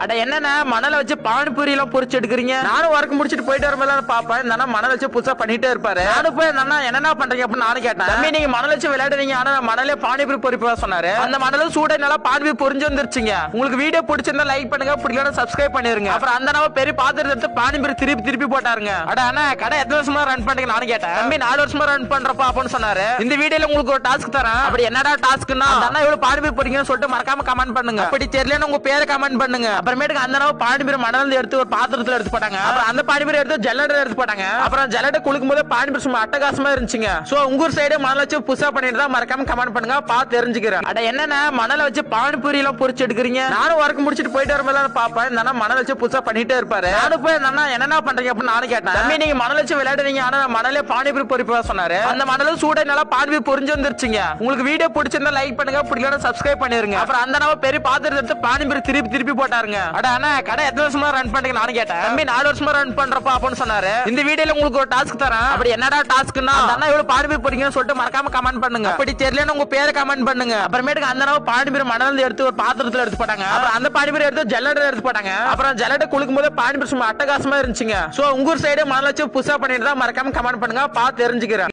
அட என்னன்னா மணல வச்சு பானிபூரி எல்லாம் பொரிச்சு எடுக்கிறீங்க. நானும் ஒர்க் முடிச்சிட்டு போயிட்டு வரும்போது பாப்பேன் இந்த மணல் வச்சு புதுசா பண்ணிட்டே இருப்பாரு. நானும் போய் இந்த என்னென்ன பண்றீங்க அப்படின்னு நானும் கேட்டேன். தம்பி நீங்க மணல் வச்சு விளையாடுறீங்க, ஆனா மணலே பானிபூரி பொரிப்பா சொன்னாரு. அந்த மணலும் சூட நல்லா பானிபூரி பொரிஞ்சு வந்துருச்சுங்க. உங்களுக்கு வீடியோ பிடிச்சிருந்தா லைக் பண்ணுங்க, பிடிக்கலன்னா சப்ஸ்கிரைப் பண்ணிருங்க. அப்புறம் அந்த நம்ம பெரிய பாத்திரத்தை எடுத்து பானிபூரி திருப்பி திருப்பி போட்டாருங்க. அட அண்ணா கடை எத்தனை வருஷமா ரன் பண்றீங்க நானும் கேட்டேன். தம்பி 4 வருஷமா ரன் பண்றப்பா அப்படின்னு சொன்னாரு. இந்த வீடியோல உங்களுக்கு ஒரு டாஸ்க் தரேன். அப்படி என்னடா டாஸ்க்னா அண்ணா இவ்வளவு பானிபூரி பொரிங்கன்னு சொல்லிட்டு மறக்காம கமெண்ட் பண்ணுங்க. அப்படி தெரியலன்னு உங்க பேரை கமெண்ட் பண்ணுங்க. அப்புறமேட்டுக்கு அந்த பானிபூரி மணல் எடுத்து ஒரு பாத்திரத்துல எடுத்து போட்டாங்க. அப்புறம் அந்த பானிபூரி எடுத்து ஜல்லடை எடுத்து போட்டாங்க. அப்புறம் ஜல்லடை குளிக்கும் போது பானிபூரி சும்மா அட்டகாசமா இருந்துச்சுங்க. சோ உங்க ஊர் சைடு மணல் வச்சு புதுசா பண்ணிட்டு தான் மறக்காம கமெண்ட் பண்ணுங்க, பார்த்து தெரிஞ்சுக்கிறேன். அட என்னன்னா மணல வச்சு பானிபூரி எல்லாம் பொரிச்சு எடுக்கிறீங்க. நானும் ஒர்க் முடிச்சிட்டு போயிட்டு வரும்போது பாப்பேன் இந்த மணல் வச்சு புதுசா பண்ணிட்டே இருப்பாரு. நானும் போய் இந்த என்னென்ன பண்றீங்க அப்படின்னு நானும் கேட்டேன். தம்பி நீங்க மணல் வச்சு விளையாடுறீங்க, ஆனா மணலே பானிபூரி பொரிப்பா சொன்னாரு. அந்த மணலும் சூட நல்லா பானிபூரி பொரிஞ்சு வந்துருச்சுங்க. உங்களுக்கு வீடியோ பிடிச்சிருந்தா லைக் பண்ணுங்க, பிடிக்கலன்னா சப்ஸ்கிரைப் பண்ணிருங்க. அப்புறம் அந்த பெரிய பாத்திரத்தை எடுத்து பானிபூரி திருப்பி திருப்பி போட்டாருங்க. அட அண்ணா கடை எத்தனை வருஷமா ரன் பண்றீங்க நானும் கேட்டேன். தம்பி 4 வருஷமா ரன் பண்றப்பா அப்படின்னு சொன்னாரு. இந்த வீடியோல உங்களுக்கு ஒரு டாஸ்க் தரேன். அப்படி என்னடா டாஸ்க்னா அண்ணா இவ்வளவு பானிபூரி பொரிங்கன்னு சொல்லிட்டு மறக்காம கமெண்ட் பண்ணுங்க. அப்படி தெரியலன்னு உங்க பேரை கமெண்ட் பண்ணுங்க. அப்புறமேட்டுக்கு அந்த பானிபூரி மணல் எடுத்து ஒரு பாத்திரத்துல எடுத்து போட்டாங்க. அப்புறம் அந்த பானிபூரி எடுத்து ஜல்லடை எடுத்து போட்டாங்க. அப்புறம் ஜல்லடை குளிக்கும் போது பானிபூரி சும்மா அட்டகாசமா இருந்துச்சுங்க. சோ உங்க ஊர் சைடு மணல் வச்சு புதுசா பண்ணிட்டு தான் மறக்காம கமெண்ட் பண்ணுங்க, பார்த்து தெரிஞ்சுக்கிறேன்.